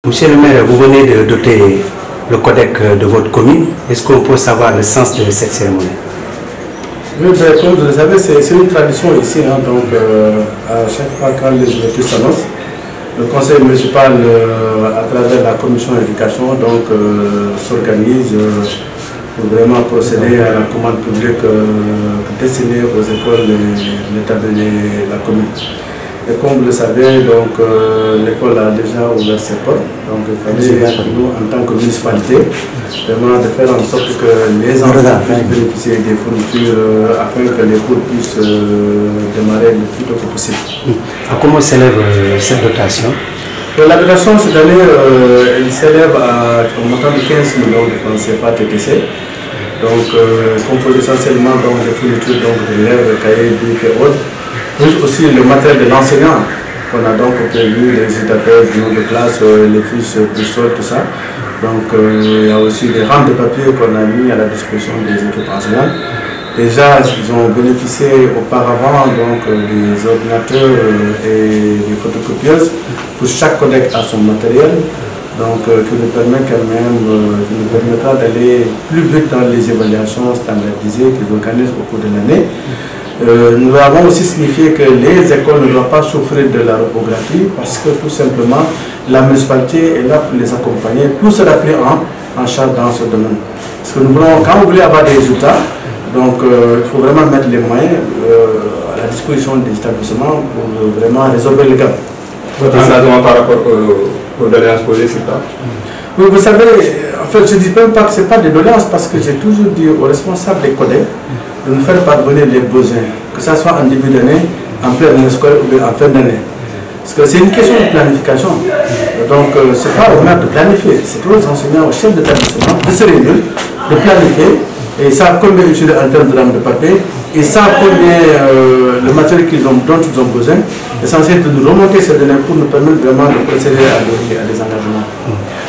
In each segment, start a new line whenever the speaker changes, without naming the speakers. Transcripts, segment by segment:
Monsieur le maire, vous venez de doter le codec de votre commune. Est-ce qu'on peut savoir le sens de cette cérémonie?
Oui, comme vous le savez, c'est une tradition ici. Donc, à chaque fois quand les élections s'annoncent, le conseil municipal, à travers la commission d'éducation, s'organise pour vraiment procéder à la commande publique destinée aux écoles de la commune. Et comme vous le savez, l'école a déjà ouvert ses portes. Donc il fallait nous, en tant que municipalité, vraiment de faire en sorte que les enfants puissent bénéficier des fournitures afin que les cours puissent démarrer le plus tôt que possible.
À comment s'élève cette dotation?
La dotation cette année, elle s'élève à un montant de 15 millions de francs CFA TTC. Donc, composé essentiellement des fournitures d'élèves, cahiers, bics et autres. Plus aussi le matériel de l'enseignant qu'on a donc prévu, les éducateurs, du nom de classe, les fiches, pistoles, tout ça. Donc il y a aussi des rangs de papier qu'on a mis à la disposition des équipes enseignantes. Déjà, ils ont bénéficié auparavant des ordinateurs et des photocopieuses pour chaque collègue à son matériel. Donc qui nous permet quand même, qui nous permettra d'aller plus vite dans les évaluations standardisées qu'ils organisent au cours de l'année. Nous avons aussi signifié que les écoles ne doivent pas souffrir de la reprographie parce que tout simplement la municipalité est là pour les accompagner, pour se rappeler en charge dans ce domaine. Parce que nous voulons, quand vous voulez avoir des résultats, il faut vraiment mettre les moyens à la disposition des établissements pour vraiment résolver le gap.
Votre engagement par rapport aux doléances posées, c'est ça?
Oui, vous savez, en fait, je ne dis même pas que ce n'est pas des doléances parce que j'ai toujours dit aux responsables des collègues de nous faire parvenir les besoins, que ce soit en début d'année, en pleine année scolaire ou en fin d'année. Parce que c'est une question de planification. Donc, ce n'est pas au maire de planifier, c'est aux enseignants, aux chefs d'établissement de se réunir, de planifier, et ils savent combien utiliser en termes de rames de papier, ils savent combien le matériel dont ils ont besoin, essentiel de nous remonter ces données pour nous permettre vraiment de procéder à des engagements.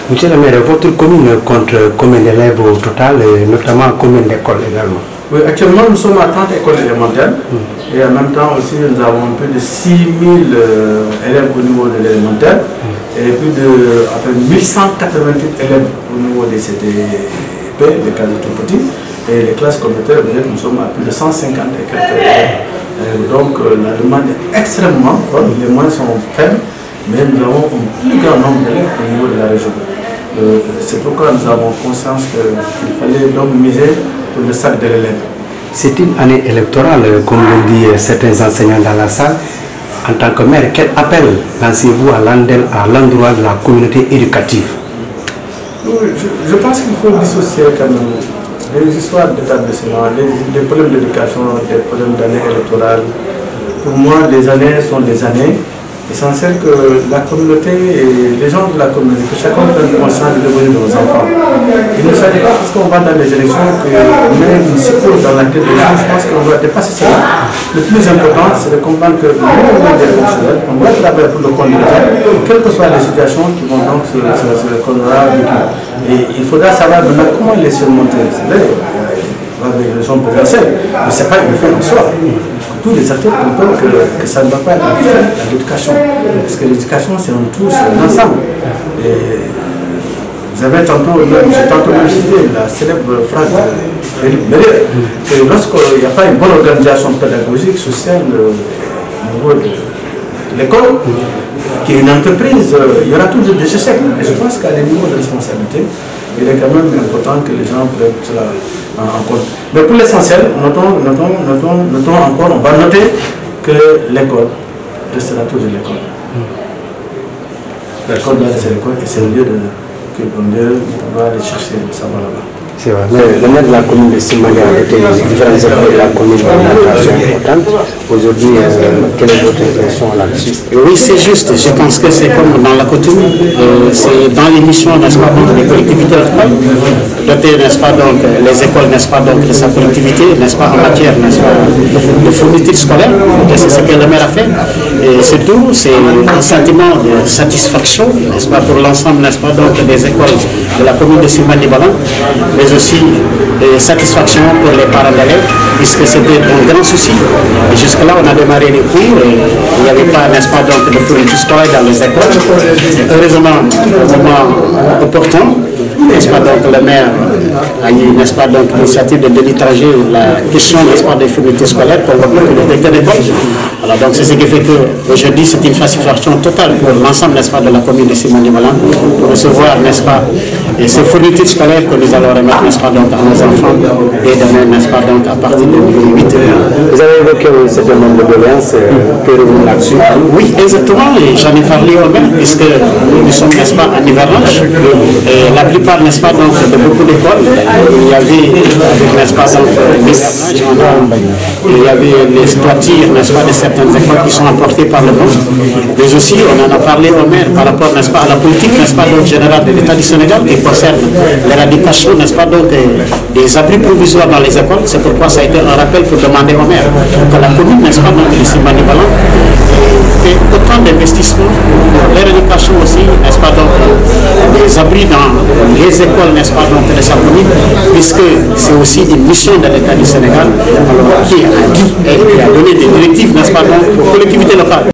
Monsieur le maire, votre commune compte combien d'élèves au total, et notamment combien d'écoles également?
Oui, actuellement nous sommes à 30 écoles élémentaires et en même temps aussi nous avons plus de 6000 élèves au niveau de l'élémentaire et plus de 1188 élèves au niveau des CTP, les classes tout petits, et les classes communautaires, nous sommes à plus de 150 et quelques élèves. Donc la demande est extrêmement forte, les moyens sont faibles, mais nous avons un plus grand nombre d'élèves au niveau de la région. C'est pourquoi nous avons conscience qu'il fallait donc miser pour le sac de l'élève.
C'est une année électorale, comme le disent certains enseignants dans la salle. En tant que maire, quel appel lancez-vous à l'endroit de la communauté éducative?
Je pense qu'il faut dissocier quand même les histoires d'établissement, les problèmes d'éducation, des problèmes d'année électorale. Pour moi, les années sont des années. Essentiel que la communauté et les gens de la communauté, que chacun prenne conscience de devenir de nos enfants. Il ne s'agit pas parce qu'on va dans les élections qu'on met une psychose dans la tête des gens. Je pense qu'on doit dépasser cela. Le plus important, c'est de comprendre que nous, on est des fonctionnaires, on doit travailler pour le compte de l'État, quelles que soient les situations qui vont donc qu'on aura vécues. Et il faudra savoir maintenant comment les surmonter. C'est vrai, les raisons potentielles, mais ce n'est pas une fin en soi. Tous les acteurs comprennent que ça ne va pas être un fait à l'éducation. Parce que l'éducation, c'est un tout, c'est un ensemble. Et vous avez tantôt même cité la célèbre phrase de Philippe Bélier, que lorsqu'il n'y a pas une bonne organisation pédagogique, sociale au niveau de l'école, qui est une entreprise, il y aura toujours des échecs. Et je pense qu'à des niveaux de responsabilité, il est quand même important que les gens prennent cela en compte. Mais pour l'essentiel, notons encore, on va noter que l'école restera toujours l'école. L'école doit rester l'école et c'est le lieu qu'on doit aller chercher le savoir là-bas.
C'est vrai. Le maire de la commune de Simbali a été les différentes écoles de la commune importante. Aujourd'hui, quelle est votre impression là-dessus?
Oui, c'est juste. Je pense que c'est comme dans la coutume. C'est dans l'émission, n'est-ce pas, donc les collectivités locales, doter, n'est-ce pas, donc les écoles, n'est-ce pas, donc de sa collectivité, n'est-ce pas, en matière, n'est-ce pas, de fourniture scolaire. C'est ce que le maire a fait. Et surtout, c'est un sentiment de satisfaction, n'est-ce pas, pour l'ensemble, n'est-ce pas, donc des écoles de la commune de Simbali-Balan. Mais mais aussi satisfaction pour les parents d'élèves, puisque c'était un grand souci. Et jusque-là, on a démarré les cours et il n'y avait pas, n'est-ce pas, donc, de fourniture scolaire dans les écoles. Heureusement, au moment opportun, n'est-ce pas, donc le maire a eu, n'est-ce pas, donc l'initiative de délitrager la question, n'est-ce pas, des fournitures scolaires pour le directeur d'école. Alors donc c'est ce qui fait qu'aujourd'hui c'est une satisfaction totale pour l'ensemble, n'est-ce pas, de la commune de Simoni-Malan pour recevoir, n'est-ce pas, et ces fournitures scolaires que nous allons remettre, n'est-ce pas, donc à nos enfants et demain, n'est-ce pas, donc à partir de 2008.
Vous avez évoqué un certain nombre de doléances, que vous là-dessus?
Oui, exactement, et j'en ai parlé au maire, puisque nous sommes, n'est-ce pas, en hivernage, et la plupart, n'est-ce pas, donc de beaucoup d'écoles, il y avait, n'est-ce pas, donc l'hivernage, il y avait les toitures, n'est-ce pas, de certaines écoles qui sont emportées par le vent, mais aussi on en a parlé au maire par rapport, n'est-ce pas, à la politique, n'est-ce pas, donc générale de l'État du Sénégal qui concerne l'éradication, n'est-ce pas, donc des abris provisoires dans les écoles. C'est pourquoi ça a été un rappel pour demander au maire que la commune, n'est-ce pas, donc ici Simoni-Malan fait autant d'investissements pour l'éradication aussi, n'est-ce pas, donc des abris dans les écoles, n'est-ce pas, donc de sa commune, puisque c'est aussi une mission de l'État du Sénégal qui a dit et qui a donné des directives, n'est-ce pas, donc aux collectivités locales.